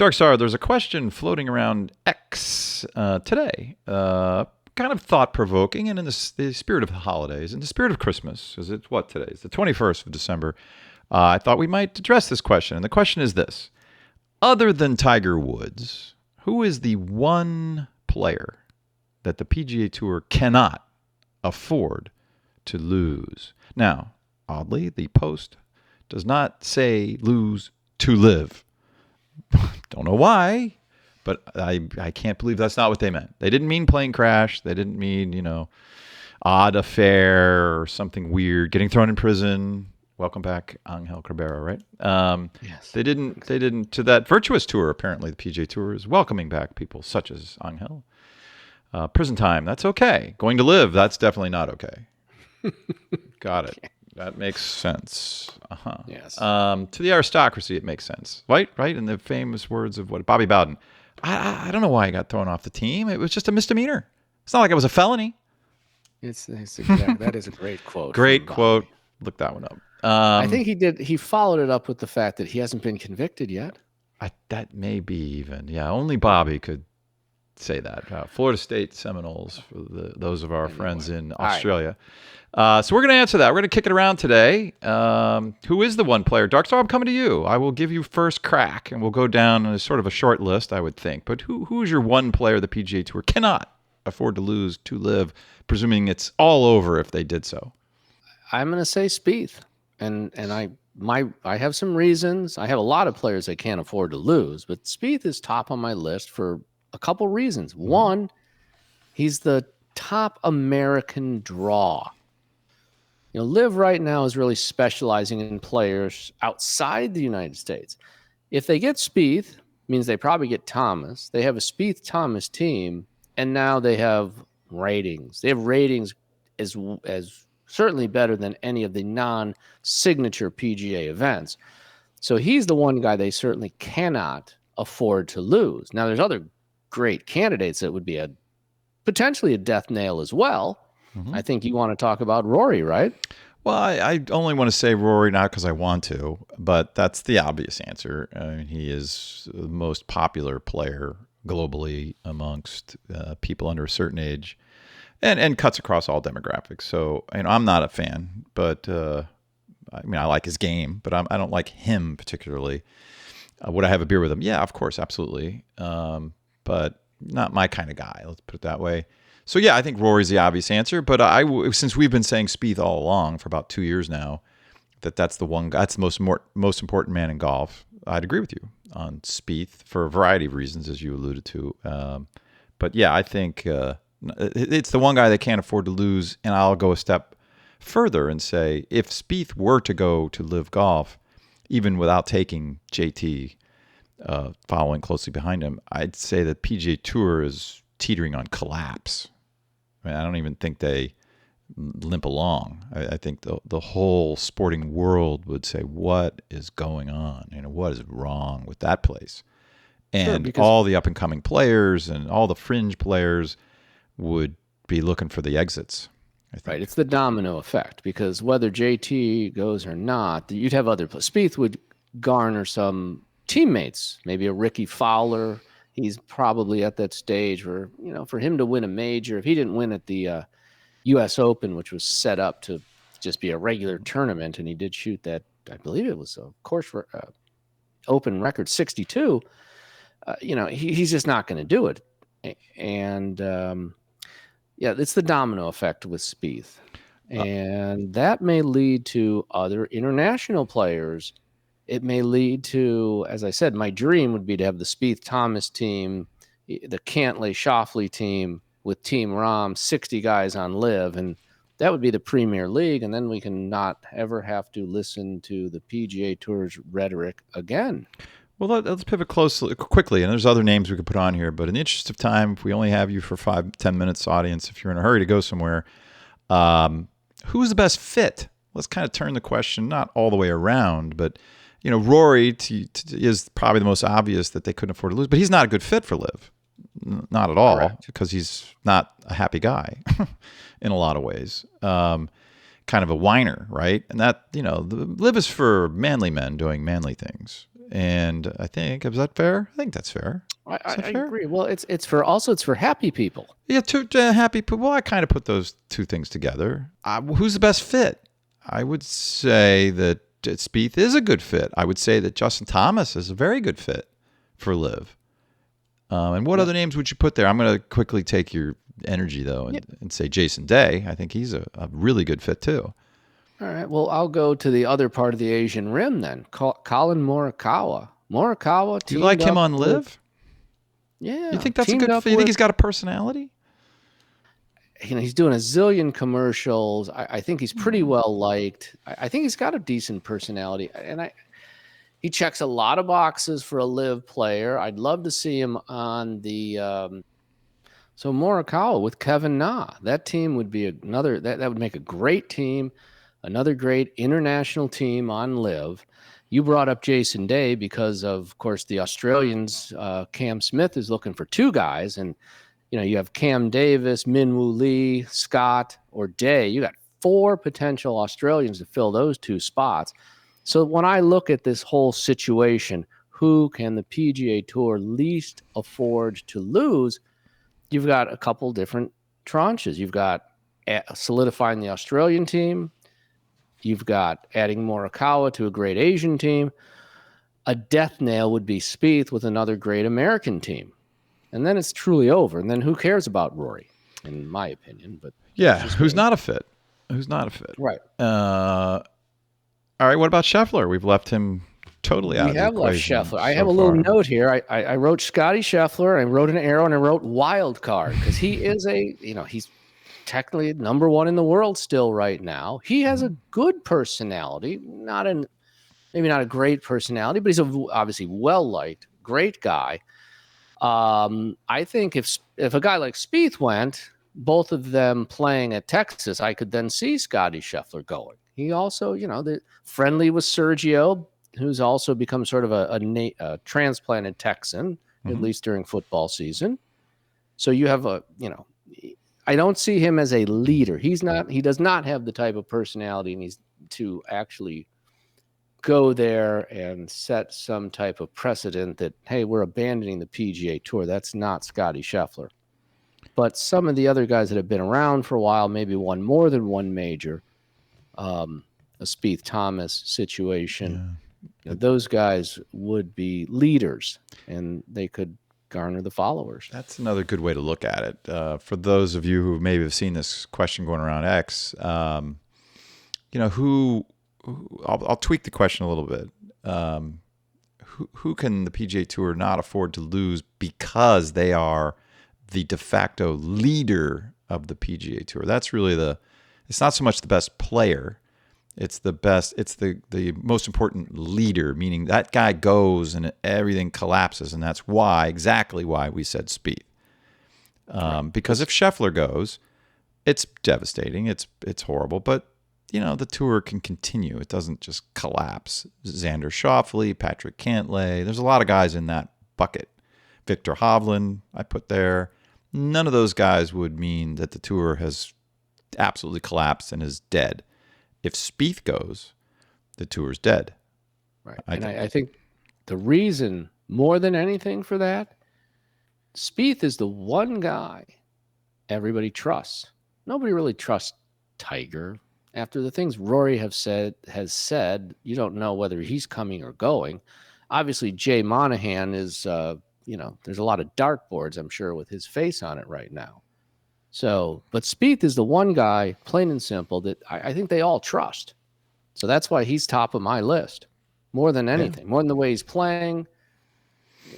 Dark Star, there's a question floating around X today, kind of thought-provoking, and in the spirit of the holidays, in the spirit of Christmas, because it's what today? It's the 21st of December. I thought we might address this question, and the question is this. Other than Tiger Woods, who is the one player that the PGA Tour cannot afford to lose? Now, oddly, the post does not say lose to live. Don't know why, but I can't believe that's not what they meant. They didn't mean plane crash. They didn't mean, odd affair or something weird, getting thrown in prison. Welcome back, Angel Cabrera, right? Yes. They didn't, to that virtuous tour, apparently, the PGA Tour is welcoming back people such as Angel. Prison time, that's okay. Going to live, that's definitely not okay. Got it. That makes sense. Yes. To the aristocracy, it makes sense. Right? In the famous words of Bobby Bowden. I don't know why he got thrown off the team. It was just a misdemeanor. It's not like it was a felony. It's exactly, that is a great quote. Great quote. Look that one up. I think he followed it up with the fact that he hasn't been convicted yet. That may be even. Yeah, only Bobby could say that. Florida State Seminoles, for those of our friends in Australia. So we're going to answer that. We're going to kick it around today. Who is the one player? Darkstar, I'm coming to you. I will give you first crack, and we'll go down as sort of a short list, I would think. But who is your one player the PGA Tour cannot afford to lose to live, presuming it's all over if they did so? I'm going to say Spieth. And I have some reasons. I have a lot of players I can't afford to lose, but Spieth is top on my list for a couple reasons. One, he's the top American draw. LIV right now is really specializing in players outside the United States. If they get Spieth, means they probably get Thomas. They have a Spieth-Thomas team, and now they have ratings. They have ratings as certainly better than any of the non-signature PGA events. So he's the one guy they certainly cannot afford to lose. Now, there's other great candidates that would be potentially a death nail as well. Mm-hmm. I think you want to talk about Rory, right? Well, I only want to say Rory not because I want to, but that's the obvious answer. I mean, he is the most popular player globally amongst people under a certain age. And cuts across all demographics. So, I'm not a fan, but I like his game, but I don't like him particularly. Would I have a beer with him? Yeah, of course, absolutely. But not my kind of guy. Let's put it that way. So yeah, I think Rory's the obvious answer. But since we've been saying Spieth all along for about 2 years now, that's the one guy, that's the most important man in golf. I'd agree with you on Spieth for a variety of reasons, as you alluded to. But yeah, I think. It's the one guy they can't afford to lose, and I'll go a step further and say if Spieth were to go to LIV Golf, even without taking JT following closely behind him, I'd say that PGA Tour is teetering on collapse. I don't even think they limp along. I think the whole sporting world would say, what is going on? What is wrong with that place? And all the up-and-coming players and all the fringe players would be looking for the exits. Right. It's the domino effect, because whether JT goes or not, you'd have other players. Spieth would garner some teammates, maybe a Ricky Fowler. He's probably at that stage where, for him to win a major, if he didn't win at the U.S. Open, which was set up to just be a regular tournament, and he did shoot that, I believe it was a course Open record 62, he's just not going to do it. And, yeah, it's the domino effect with Spieth. And that may lead to other international players. It may lead to, as I said, my dream would be to have the Spieth-Thomas team, the Cantlay-Schauffele team with Team Rahm, 60 guys on LIV, and that would be the Premier League, and then we can not ever have to listen to the PGA Tour's rhetoric again. Well, let's pivot quickly, and there's other names we could put on here, but in the interest of time, if we only have you for 5-10 minutes, audience, if you're in a hurry to go somewhere, who's the best fit? Let's kind of turn the question not all the way around, but Rory is probably the most obvious that they couldn't afford to lose, but he's not a good fit for LIV, not at all. Correct. Because he's not a happy guy in a lot of ways. Kind of a whiner, right? And that, the LIV is for manly men doing manly things. And I think, is that fair? I think that's fair. Is that I fair? agree. Well, it's for happy people. Yeah, two happy people. Well, I kind of put those two things together. Who's the best fit? I would say that Spieth is a good fit. I would say that Justin Thomas is a very good fit for LIV. And what other names would you put there? I'm going to quickly take your energy, though, and say Jason Day. I think he's a really good fit, too. All right. Well, I'll go to the other part of the Asian Rim then. Colin Morikawa. Morikawa Do you teamed like him up on with, LIV? yeah, You think that's a teamed good up fit? You think with, he's got a personality? he's doing a zillion commercials. I think he's pretty well liked. I think he's got a decent personality, and he checks a lot of boxes for a LIV player. I'd love to see him on the so Morikawa with Kevin Na. That team would be another that would make a great team, another great international team on LIV. You brought up Jason Day because of course the Australians. Cam Smith is looking for two guys, and you have Cam Davis, Minwoo Lee, Scott, or Day. You got four potential Australians to fill those two spots. So when I look at this whole situation, who can the PGA Tour least afford to lose? You've got a couple different tranches. You've got solidifying the Australian team. You've got adding Morikawa to a great Asian team. A death nail would be Spieth with another great American team. And then it's truly over. And then who cares about Rory, in my opinion? But Yeah, who's not a fit? Who's not a fit? right. All right, what about Scheffler? We've left him totally out of the equation. Left Scheffler. I have a little note here. I wrote Scottie Scheffler. I wrote an arrow and I wrote wild card because he is he's technically number one in the world still right now. He has a good personality, maybe not a great personality, but he's obviously well liked, great guy. I think if a guy like Spieth went, both of them playing at Texas, I could then see Scottie Scheffler going. He also, the friendly with Sergio, who's also become sort of a transplanted Texan, at least during football season. So you have I don't see him as a leader. He does not have the type of personality needs to actually go there and set some type of precedent that, hey, we're abandoning the PGA Tour. That's not Scottie Scheffler. But some of the other guys that have been around for a while, maybe won more than one major, a Spieth Thomas situation, those guys would be leaders and they could garner the followers. That's another good way to look at it. For those of you who maybe have seen this question going around X, I'll tweak the question a little bit. Who can the PGA Tour not afford to lose because they are the de facto leader of the PGA Tour? That's really it's not so much the best player. It's the most important leader, meaning that guy goes and everything collapses. And that's exactly why we said Spieth. Because if Scheffler goes, it's devastating. It's horrible, but the tour can continue. It doesn't just collapse. Xander Schauffele, Patrick Cantlay. There's a lot of guys in that bucket. Victor Hovland, I put there. None of those guys would mean that the tour has absolutely collapsed and is dead. If Spieth goes, the tour's dead. Right. I think the reason more than anything for that, Spieth is the one guy everybody trusts. Nobody really trusts Tiger. After the things Rory has said, you don't know whether he's coming or going. Obviously, Jay Monahan is, there's a lot of dartboards, I'm sure, with his face on it right now. So, but Spieth is the one guy, plain and simple, that I think they all trust. So that's why he's top of my list, more than anything, more than the way he's playing.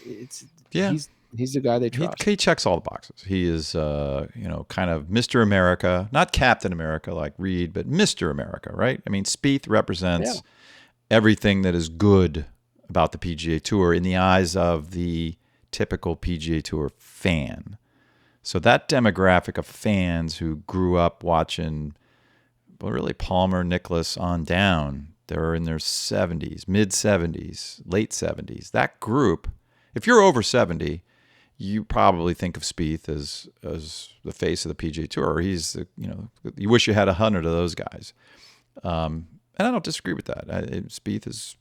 He's the guy they trust. He checks all the boxes. He is, kind of Mr. America, not Captain America like Reed, but Mr. America, right? I mean, Spieth represents everything that is good about the PGA Tour in the eyes of the typical PGA Tour fan. So that demographic of fans who grew up watching, really Palmer, Nicklaus on down, they're in their 70s, mid-70s, late 70s. That group, if you're over 70, you probably think of Spieth as the face of the PGA Tour. He's, you wish you had 100 of those guys. And I don't disagree with that. Spieth is,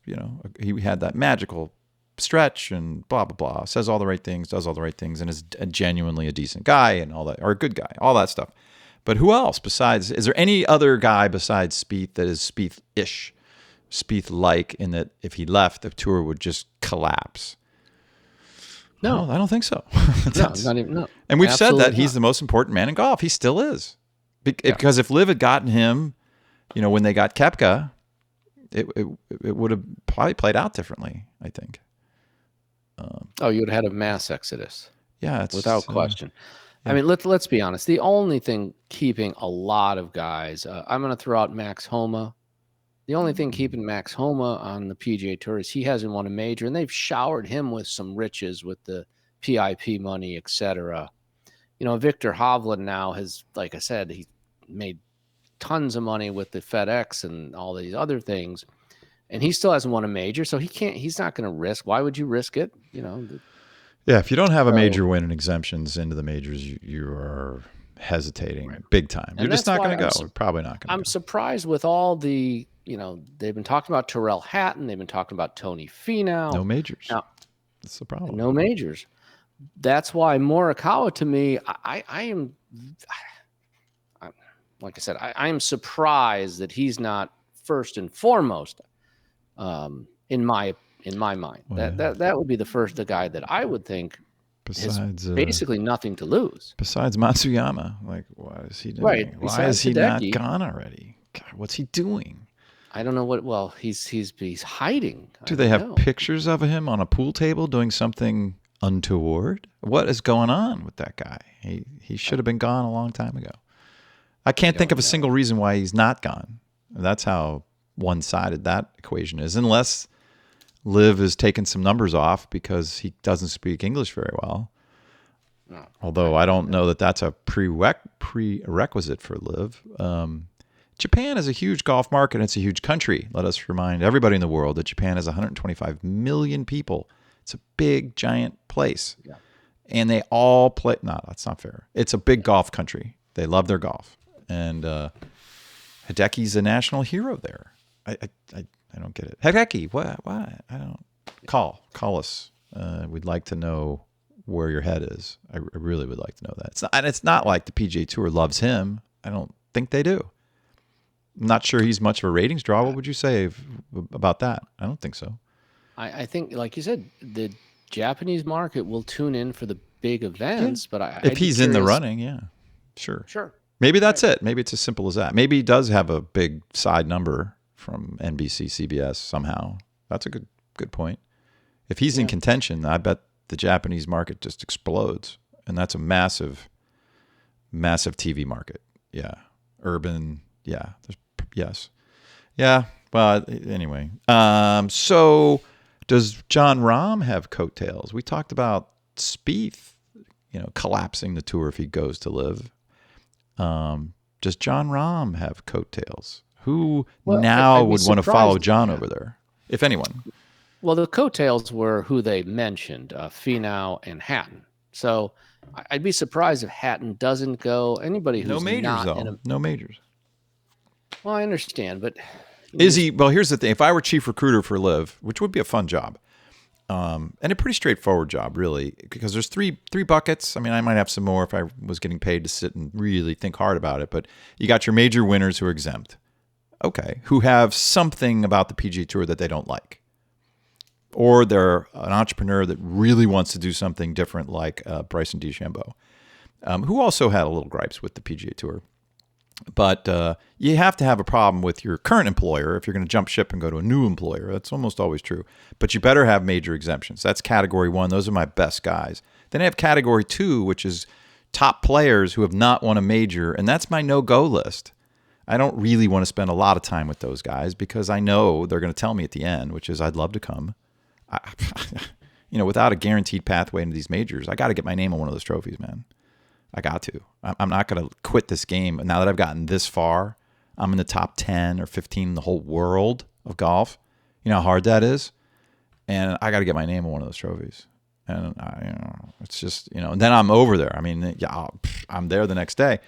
he had that magical stretch and blah, blah, blah, says all the right things, does all the right things, and is genuinely a decent guy and all that, or a good guy, all that stuff. But who else is there any other guy besides Spieth that is Spieth-ish, Spieth-like, in that if he left, the tour would just collapse? No, I don't think so. no, not even, no. And we've said that Absolutely he's not. the most important man in golf. He still is. Because if LIV had gotten him, when they got Koepka, it would have probably played out differently, I think. You would have had a mass exodus. Yeah, without question. yeah. I mean, let's be honest. The only thing keeping a lot of guys, I'm going to throw out Max Homa. The only thing keeping Max Homa on the PGA Tour is he hasn't won a major, and they've showered him with some riches with the PIP money, etc. Victor Hovland now has, like I said, he made tons of money with the FedEx and all these other things, and he still hasn't won a major, so he's not going to risk. Why would you risk it? Yeah, if you don't have a major win and exemptions into the majors, you are hesitating big time. You're just not going to go. You're probably not going to go. I'm surprised with all the, they've been talking about Tyrrell Hatton. They've been talking about Tony Finau. No majors. Now, that's the problem. No majors. That's why Morikawa, to me, I am, like I said, I am surprised that he's not first and foremost in my mind. That would be the guy that I would think has basically nothing to lose. Besides Matsuyama, like, what is he doing? Right. Why is he not gone already? God, what's he doing? I don't know what. Well, he's hiding. Do they have pictures of him on a pool table doing something untoward? What is going on with that guy? He should have been gone a long time ago. I can't think of a single reason why he's not gone. That's how one-sided that equation is, unless LIV is taking some numbers off because he doesn't speak English very well. No, although I don't know that that's a prerequisite for LIV. Japan is a huge golf market. And it's a huge country. Let us remind everybody in the world that Japan has 125 million people. It's a big, giant place. Yeah. And they all play. No, that's not fair. It's a big golf country. They love their golf. And Hideki's a national hero there. I don't get it. Hideki, what? I don't. Call us. We'd like to know where your head is. I really would like to know that. It's not like the PGA Tour loves him. I don't think they do. I'm not sure he's much of a ratings draw. What would you say about that? I don't think so. I think, like you said, the Japanese market will tune in for the big events. Yeah. But if he's in the running, yeah, sure. Maybe that's it. Maybe it's as simple as that. Maybe he does have a big side number from NBC, CBS somehow. That's a good point. If he's in contention, I bet the Japanese market just explodes, and that's a massive, massive TV market. Yeah, urban. Yeah. Yes. Yeah. Well, anyway. So does Jon Rahm have coattails? We talked about Spieth, collapsing the tour if he goes to LIV. Does Jon Rahm have coattails? Who would want to follow John over there, if anyone? Well, the coattails were who they mentioned, Finau and Hatton. So I'd be surprised if Hatton doesn't go. Anybody who's no majors, not though. No majors. Well, I understand, but is he? Well, here's the thing. If I were chief recruiter for LIV, which would be a fun job, and a pretty straightforward job, really, because there's three buckets. I mean, I might have some more if I was getting paid to sit and really think hard about it. But you got your major winners who are exempt, okay, who have something about the PGA Tour that they don't like, or they're an entrepreneur that really wants to do something different, like Bryson DeChambeau, who also had a little gripes with the PGA Tour. But you have to have a problem with your current employer if you're going to jump ship and go to a new employer. That's almost always true. But you better have major exemptions. That's category 1. Those are my best guys. Then I have category 2, which is top players who have not won a major, and that's my no-go list. I don't really want to spend a lot of time with those guys because I know they're going to tell me at the end, which is I'd love to come. Without a guaranteed pathway into these majors, I got to get my name on one of those trophies, man. I got to. I'm not going to quit this game. Now that I've gotten this far, I'm in the top 10 or 15 in the whole world of golf. You know how hard that is? And I got to get my name on one of those trophies. And, it's just, and then I'm over there. I mean, I'm there the next day,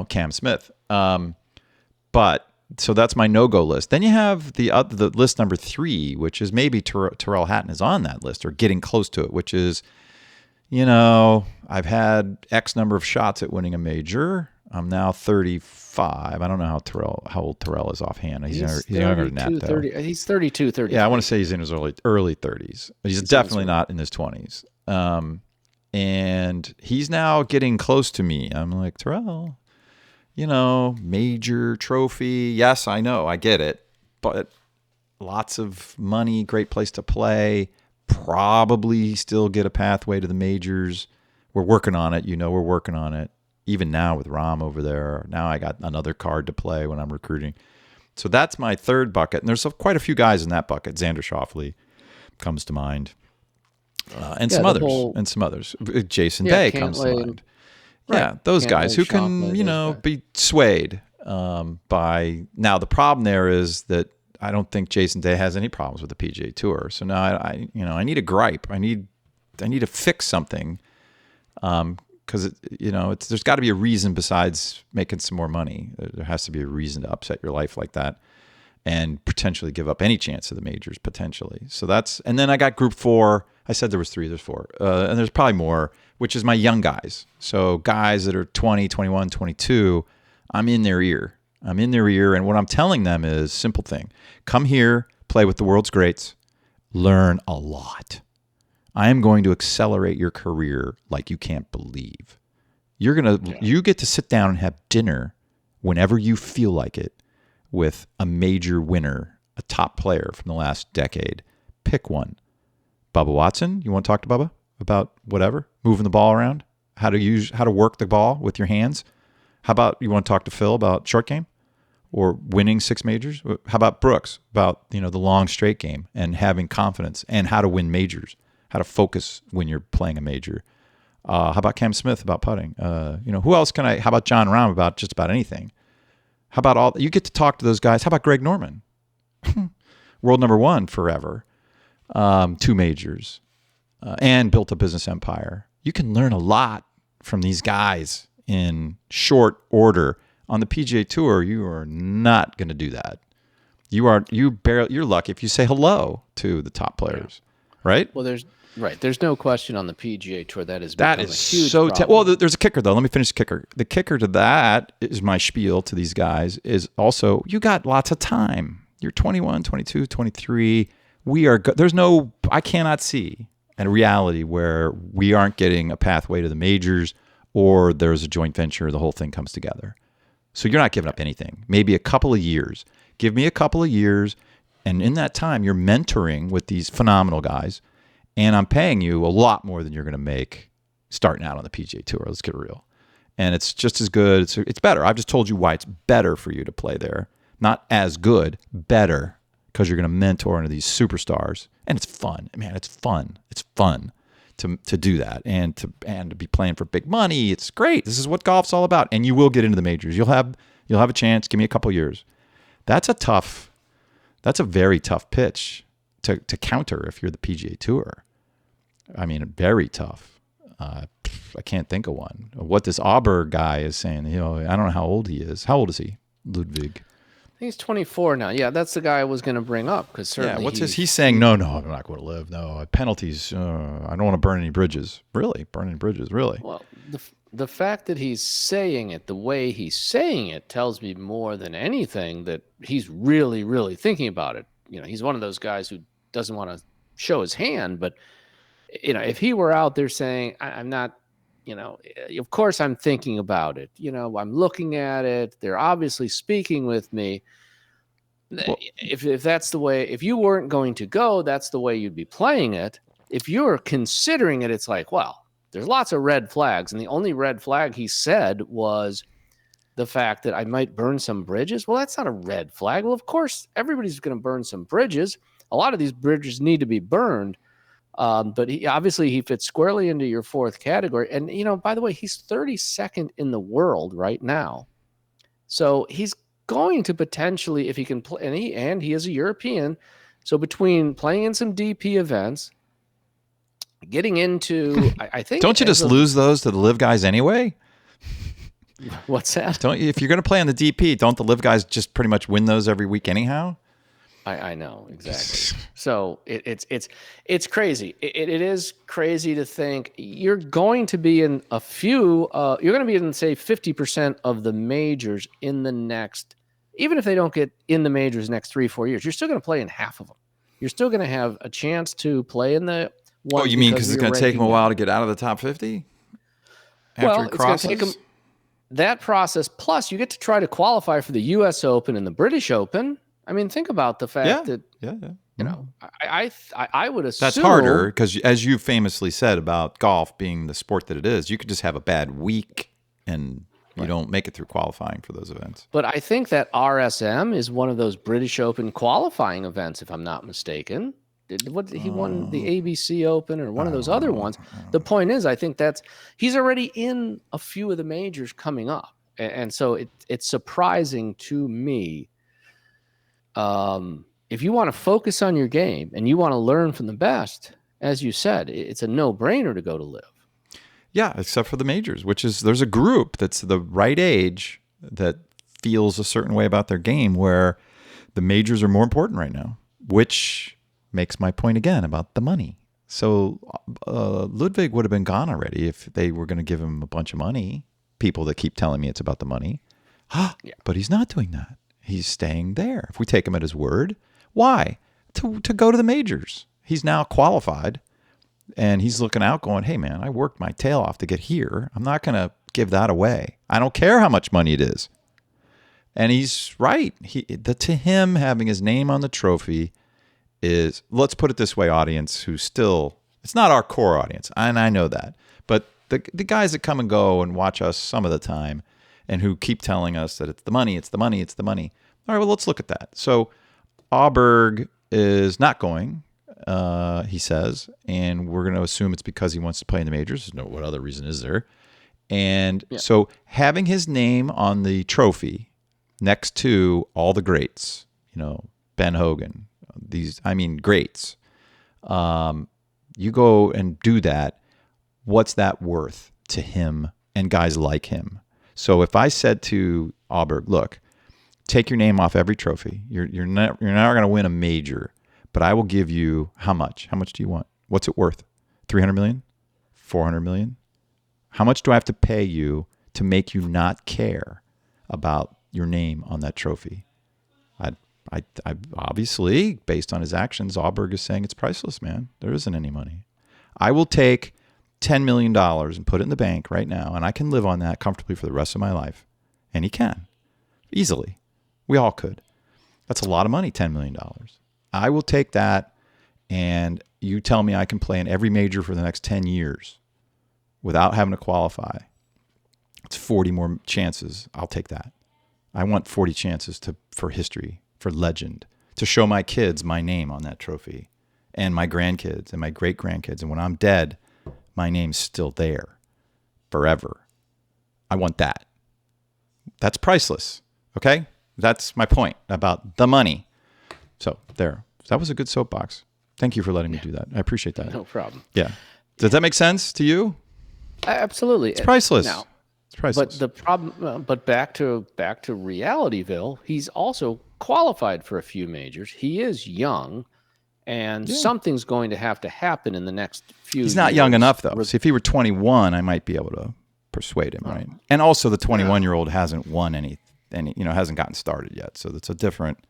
Cam Smith. But so that's my no-go list. Then you have the list number 3, which is maybe Tyrrell Hatton is on that list or getting close to it, which is, I've had X number of shots at winning a major. I'm now 35. I don't know how old Tyrrell is offhand. He's younger than that, though. He's 32, 33. Yeah, I want to say he's in his early 30s. He's definitely not in his 20s. And he's now getting close to me. I'm like, Tyrrell, major trophy. Yes, I know. I get it. But lots of money, great place to play. Probably still get a pathway to the majors. We're working on it. We're working on it. Even now with Rahm over there. Now I got another card to play when I'm recruiting. So that's my third bucket. And there's quite a few guys in that bucket. Xander Schauffele comes to mind. And some others. Jason Day comes to mind. Right. Yeah, those guys who can, be swayed by. Now the problem there is that I don't think Jason Day has any problems with the PGA Tour. So now I need a gripe. I need to fix something, because there's got to be a reason besides making some more money. There has to be a reason to upset your life like that, and potentially give up any chance of the majors potentially. So and then I got group 4. I said there was 3, there's 4. And there's probably more, which is my young guys. So guys that are 20, 21, 22, I'm in their ear. And what I'm telling them is simple thing. Come here, play with the world's greats, learn a lot. I am going to accelerate your career like you can't believe. You get to sit down and have dinner whenever you feel like it with a major winner, a top player from the last decade. Pick one. Bubba Watson, you want to talk to Bubba about whatever? Moving the ball around? How to work the ball with your hands? How about you want to talk to Phil about short game or winning 6 majors? How about Brooks about, the long straight game and having confidence and how to win majors, how to focus when you're playing a major? How about Cam Smith about putting? Who else how about John Rahm about just about anything? How about you get to talk to those guys. How about Greg Norman? World number 1 forever. 2 majors, and built a business empire. You can learn a lot from these guys in short order. On the PGA Tour, you are not going to do that. You're lucky if you say hello to the top players, right? Well, there's no question on the PGA Tour that is a huge so problem. Well, there's a kicker though. Let me finish the kicker. The kicker to that is my spiel to these guys is also you got lots of time. You're 21, 22, 23. I cannot see a reality where we aren't getting a pathway to the majors or there's a joint venture, the whole thing comes together. So you're not giving up anything. Maybe a couple of years. Give me a couple of years, and in that time, you're mentoring with these phenomenal guys, and I'm paying you a lot more than you're going to make starting out on the PGA Tour. Let's get real. And it's just as good. It's better. I've just told you why it's better for you to play there. Not as good, better, because you're going to mentor into these superstars, and it's fun. Man, it's fun. It's fun to do that and to be playing for big money. It's great. This is what golf's all about, and you will get into the majors. You'll have a chance. Give me a couple years. That's a very tough pitch to counter if you're the PGA Tour. I mean, very tough. I can't think of one. What this Auber guy is saying, I don't know how old he is. How old is he, Ludwig? I think he's 24 now. Yeah, that's the guy I was going to bring up because certainly. Yeah, what's this? He's saying, no, I'm not going to live. No, penalties. I don't want to burn any bridges. Really? Burn any bridges? Really? Well, the fact that he's saying it the way he's saying it tells me more than anything that he's really, really thinking about it. He's one of those guys who doesn't want to show his hand, but, if he were out there saying, I'm not, of course I'm thinking about it. I'm looking at it. They're obviously speaking with me. Well, if that's the way, if you weren't going to go, that's the way you'd be playing it. If you're considering it, it's like, well, there's lots of red flags. And the only red flag he said was the fact that I might burn some bridges. Well, that's not a red flag. Well, of course, everybody's going to burn some bridges. A lot of these bridges need to be burned. But he fits squarely into your fourth category. And, by the way, he's 32nd in the world right now. So he's going to potentially, if he can play, and he is a European. So between playing in some DP events, getting into, I think. Don't you just lose those to the LIV guys anyway? What's that? If you're going to play on the DP, don't the LIV guys just pretty much win those every week anyhow? I know exactly. So it's crazy. It is crazy to think you're going to be in a few. You're going to be in, say, 50% of the majors in the next. Even if they don't get in the majors next 3-4 years, you're still going to play in half of them. You're still going to have a chance to play in the one. Oh, you mean because it's going to take him a while to get out of the top 50? Well, it's going to take him that process. Plus, you get to try to qualify for the U.S. Open and the British Open. I mean, think about the fact that you know, I would assume that's harder because, as you famously said about golf being the sport that it is, you could just have a bad week and you don't make it through qualifying for those events. But I think that RSM is one of those British Open qualifying events, if I'm not mistaken. He won the ABC Open or one of those other ones. The point is, I think he's already in a few of the majors coming up, and so it's surprising to me. If you want to focus on your game and you want to learn from the best, as you said, it's a no-brainer to go to LIV. Yeah, except for the majors, which is there's a group that's the right age that feels a certain way about their game where the majors are more important right now, which makes my point again about the money. So Ludwig would have been gone already if they were going to give him a bunch of money. People that keep telling me it's about the money. But he's not doing that. He's staying there. If we take him at his word, why? To go to the majors. He's now qualified, and he's looking out going, hey, man, I worked my tail off to get here. I'm not going to give that away. I don't care how much money it is. And he's right. To him, having his name on the trophy is, let's put it this way, audience, who's still, it's not our core audience, and I know that. But the guys that come and go and watch us some of the time, and who keep telling us that it's the money, it's the money, it's the money. All right, well, let's look at that. So Auberg is not going, he says, and we're going to assume it's because he wants to play in the majors. What other reason is there? And so having his name on the trophy next to all the greats, Ben Hogan, greats, you go and do that, what's that worth to him and guys like him? So if I said to Auberg, look, take your name off every trophy. You're not going to win a major, but I will give you how much? How much do you want? What's it worth? 300 million? 400 million? How much do I have to pay you to make you not care about your name on that trophy? I obviously, based on his actions, Auberg is saying it's priceless, man. There isn't any money. I will take $10 million and put it in the bank right now, and I can live on that comfortably for the rest of my life. And he can. Easily. We all could. That's a lot of money, $10 million. I will take that, and you tell me I can play in every major for the next 10 years without having to qualify. It's 40 more chances. I'll take that. I want 40 chances for history, for legend, to show my kids my name on that trophy, and my grandkids and my great-grandkids. And when I'm dead, my name's still there forever. I want that. That's priceless. Okay? That's my point about the money. So there. That was a good soapbox. Thank you for letting me do that. I appreciate that. No problem. Yeah. Does that make sense to you? Absolutely. It's priceless. Now, it's priceless. But the problem, but back to Realityville, he's also qualified for a few majors. He is young. And something's going to happen in the next few years. He's not young enough, though. So if he were 21, I might be able to persuade him, right? And also the 21-year-old hasn't won any, hasn't gotten started yet. So it's a different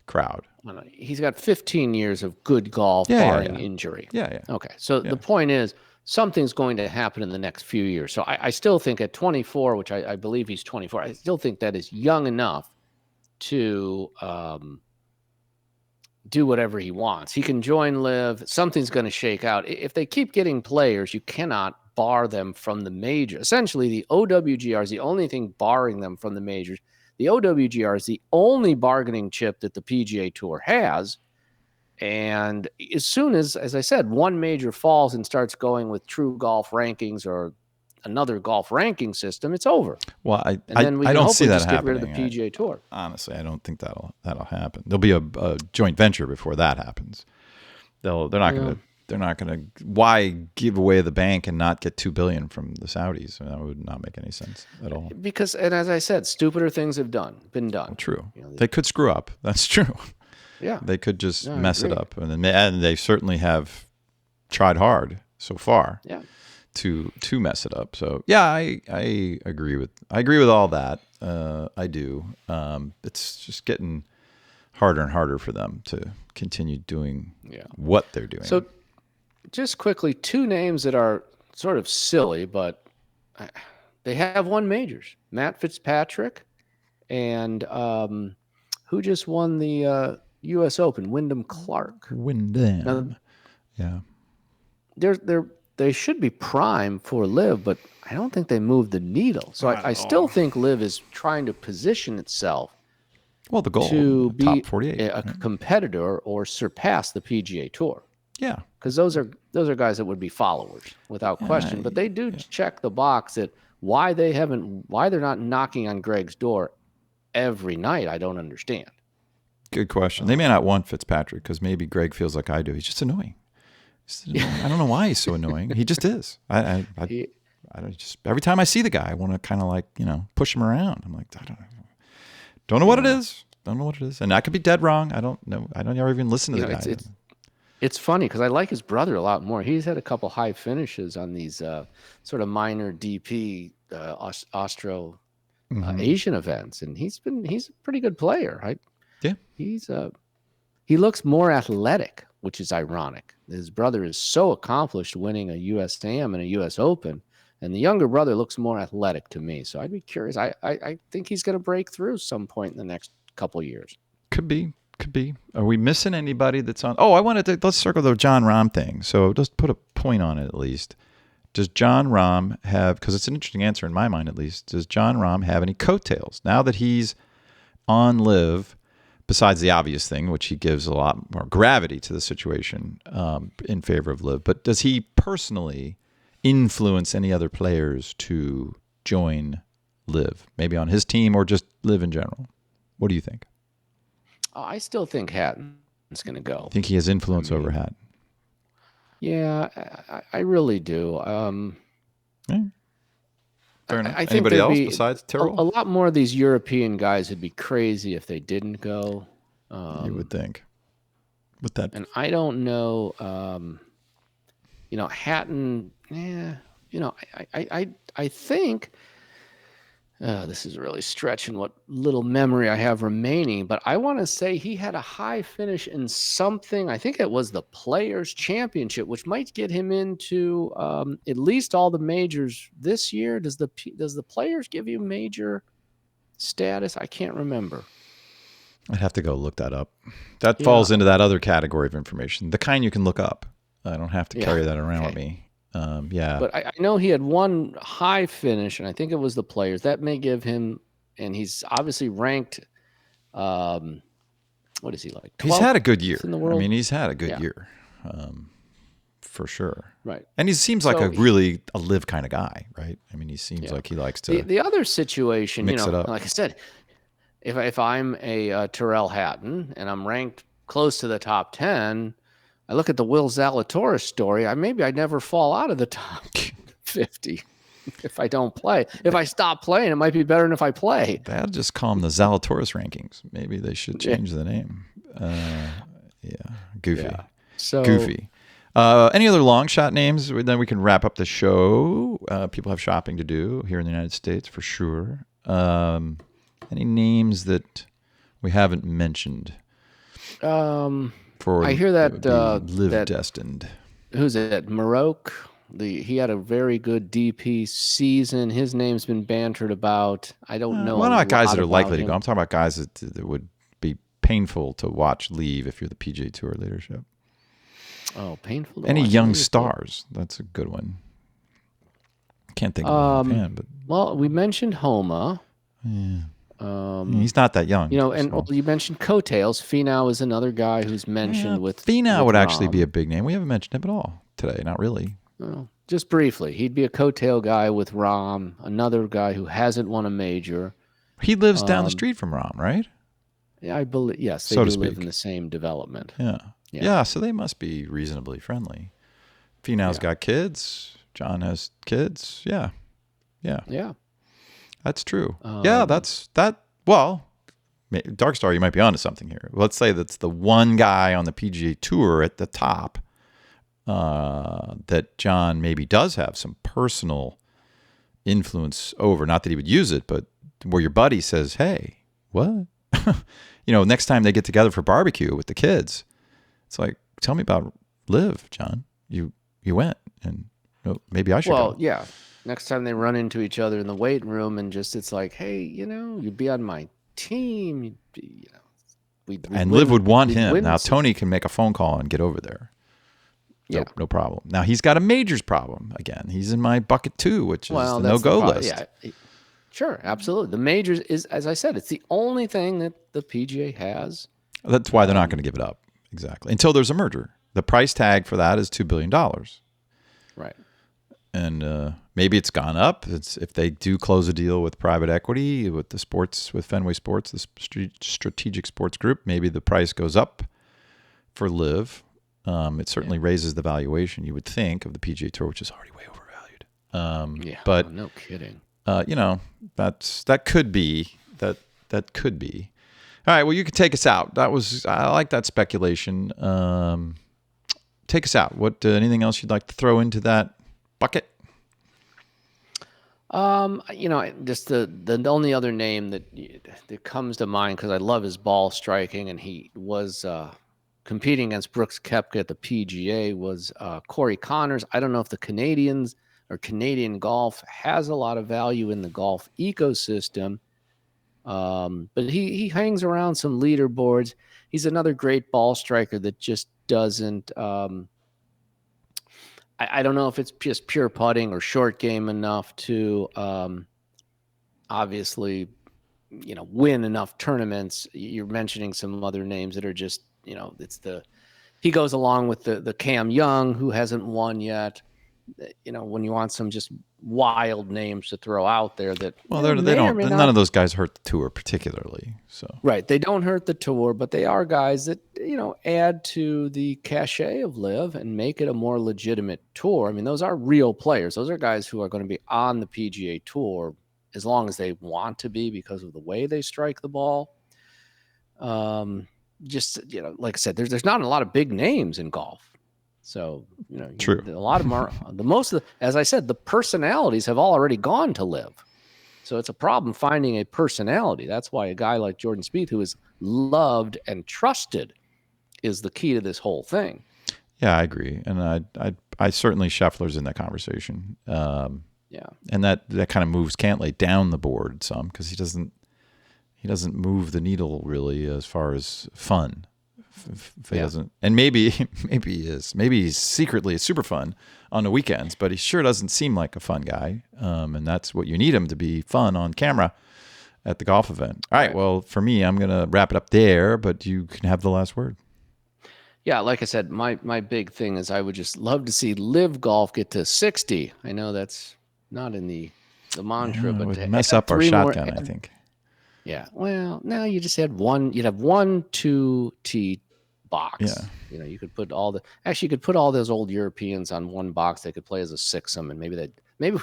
crowd. He's got 15 years of good golf, barring injury. Yeah. Okay. So the point is, something's going to happen in the next few years. So I still think at 24, which I believe he's 24, I still think that is young enough to do whatever he wants. He can join LIV. Something's going to shake out. If they keep getting players, you cannot bar them from the major. Essentially, the OWGR is the only thing barring them from the majors. The OWGR is the only bargaining chip that the PGA Tour has. And as soon as I said, one major falls and starts going with true golf rankings or another golf ranking system, it's over. Well, I don't see that just happening. Get rid of the PGA Tour. Honestly, I don't think that'll happen. There'll be a joint venture before that happens. They're not going to they're not going to. Why give away the bank and not get $2 billion from the Saudis? That would not make any sense at all. Because, and as I said, stupider things have been done. Well, true. They could screw up. That's true. Yeah. They could just mess it up, and they certainly have tried hard so far. Yeah. To mess it up. So yeah, I agree with all that. I do. It's just getting harder and harder for them to continue doing what they're doing. So just quickly, 2 names that are sort of silly, but they have won majors. Matt Fitzpatrick and who just won the U.S. Open, Wyndham Clark. Wyndham. Now, they should be prime for LIV, but I don't think they moved the needle. So I still think LIV is trying to position itself the goal to be top 48, a competitor or surpass the PGA Tour. Yeah, because those are guys that would be followers without question. But they do check the box at why they're not knocking on Greg's door every night. I don't understand. Good question. They may not want Fitzpatrick because maybe Greg feels like I do. He's just annoying. I don't know why he's so annoying. He just is. I don't just every time I see the guy, I want to kind of like push him around. I'm like, I don't know what it is. Don't know what it is, and I could be dead wrong. I don't know. I don't ever even listen to the guy. It's funny because I like his brother a lot more. He's had a couple high finishes on these sort of minor DP Austro Asian events, and he's a pretty good player, right? Yeah, he looks more athletic, which is ironic. His brother is so accomplished, winning a USAM and a US Open, and the younger brother looks more athletic to me. So I'd be curious. I think he's going to break through some point in the next couple of years. Could be. Are we missing anybody that's on? Oh, let's circle the John Rahm thing. So just put a point on it at least. Does John Rahm have, because it's an interesting answer in my mind at least, does John Rahm have any coattails now that he's on LIV? Besides the obvious thing, which he gives a lot more gravity to the situation in favor of LIV, but does he personally influence any other players to join LIV, maybe on his team or just LIV in general? What do you think? I still think Hatton's going to go. I think he has influence over Hatton. Yeah, I really do. Fair enough. I think Anybody else besides Tyrrell? A lot more of these European guys would be crazy if they didn't go. You would think. With that, and I don't know. Hatton. Yeah, I think. This is really stretching what little memory I have remaining, but I want to say he had a high finish in something. I think it was the Players Championship, which might get him into at least all the majors this year. Does the Players give you major status? I can't remember. I'd have to go look that up. That falls into that other category of information, the kind you can look up. I don't have to carry that around with me. But I know he had one high finish, and I think it was the Players. That may give him, and he's obviously ranked. What is he like? He's had a good year. In the world? I mean, he's had a good year, for sure. Right. And he seems like a LIV kind of guy, right? I mean, he seems like he likes to. The other situation, mix it up. Like I said, if I'm a Tyrrell Hatton and I'm ranked close to the top 10. I look at the Will Zalatoris story. Maybe I never fall out of the top 50 if I don't play. If I stop playing, it might be better than if I play. They'll just call them the Zalatoris rankings. Maybe they should change the name. Goofy. Yeah. Goofy. Any other long shot names? Then we can wrap up the show. People have shopping to do here in the United States for sure. Any names that we haven't mentioned? I hear that LIV destined. Who's it? Maroc. He had a very good DP season. His name's been bantered about. I don't know. Well, not guys that are likely to go. I'm talking about guys that would be painful to watch leave if you're the PGA Tour leadership. Oh, painful. Any young stars? That's a good one. Can't think of one offhand, but well, we mentioned Homa. Yeah. He's not that young. You mentioned coattails. Finau is another guy who's mentioned with Finau would Rahm. actually be a big name. We haven't mentioned him at all today. Not really. Well, just briefly. He'd be a coattail guy with Rahm, another guy who hasn't won a major. He lives down the street from Rahm, right? Yeah, I believe. Yes, they so do live in the same development. Yeah. So they must be reasonably friendly. Finau's Yeah. got kids. John has kids. Yeah. Yeah. That's true. That's that. Well, Dark Star, you might be onto something here. Let's say that's the one guy on the PGA Tour at the top that John maybe does have some personal influence over. Not that he would use it, but where your buddy says, "Hey, what?" Next time they get together for barbecue with the kids, it's like, "Tell me about LIV, John. You went, and maybe I should go." Yeah. Next time they run into each other in the weight room and it's like, hey, you'd be on my team. You'd be, we'd And win, LIV would want we'd him. win Now, some- Tony can make a phone call and get over there. Yeah. No problem. Now, he's got a majors problem. Again, he's in my bucket too, which is the no-go list. Yeah, sure, absolutely. The majors is, as I said, it's the only thing that the PGA has. That's why they're not going to give it up. Exactly. Until there's a merger. The price tag for that is $2 billion. Right. And maybe it's gone up. If they do close a deal with private equity, with Fenway Sports, the strategic sports group, maybe the price goes up for LIV. It certainly raises the valuation, you would think, of the PGA Tour, which is already way overvalued. But no kidding. that could be that could be. All right, well, you could take us out. I like that speculation. Take us out. What anything else you'd like to throw into that bucket? Just the only other name that comes to mind, because I love his ball striking, and he was competing against Brooks Koepka at the PGA, was Corey Connors. I don't know if the Canadians or Canadian golf has a lot of value in the golf ecosystem, but he hangs around some leaderboards. He's another great ball striker that just doesn't. I don't know if it's just pure putting or short game enough to obviously, win enough tournaments. You're mentioning some other names that are just, he goes along with the Cam Young, who hasn't won yet. When you want some just wild names to throw out there that, none of those guys hurt the tour particularly. So right, they don't hurt the tour, but they are guys that add to the cachet of LIV and make it a more legitimate tour. I mean, those are real players. Those are guys who are going to be on the PGA Tour as long as they want to be because of the way they strike the ball. Just like I said, there's not a lot of big names in golf. So, true. A lot of them are as I said, the personalities have already gone to LIV. So it's a problem finding a personality. That's why a guy like Jordan Spieth, who is loved and trusted, is the key to this whole thing. Yeah, I agree. And I certainly Scheffler's in that conversation. And that kind of moves Cantlay down the board some, because he doesn't move the needle really as far as fun. If he doesn't, and maybe he is. Maybe he's secretly super fun on the weekends, but he sure doesn't seem like a fun guy. And that's what you need him to be, fun on camera at the golf event. All right. Well, for me, I'm gonna wrap it up there, but you can have the last word. Yeah, like I said, my big thing is I would just love to see LIV Golf get to 60. I know that's not in the mantra, but it would mess up our shotgun, I think. Yeah. Well, now you just had one. You'd have 1 2 tee box. Yeah. You could put you could put all those old Europeans on one box. They could play as a sixum, and maybe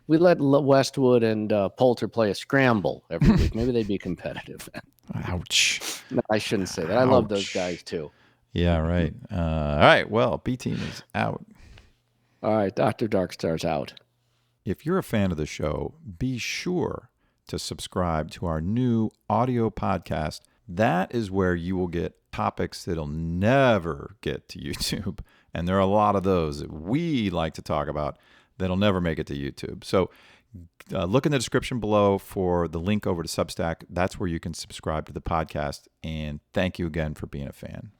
we let Westwood and Poulter play a scramble every week. Maybe they'd be competitive. Ouch. No, I shouldn't say that. I love those guys too. Yeah, right. All right. Well, B team is out. All right, Dr. Darkstar's out. If you're a fan of the show, be sure to subscribe to our new audio podcast. That is where you will get topics that'll never get to YouTube. And there are a lot of those that we like to talk about that'll never make it to YouTube. So look in the description below for the link over to Substack. That's where you can subscribe to the podcast. And thank you again for being a fan.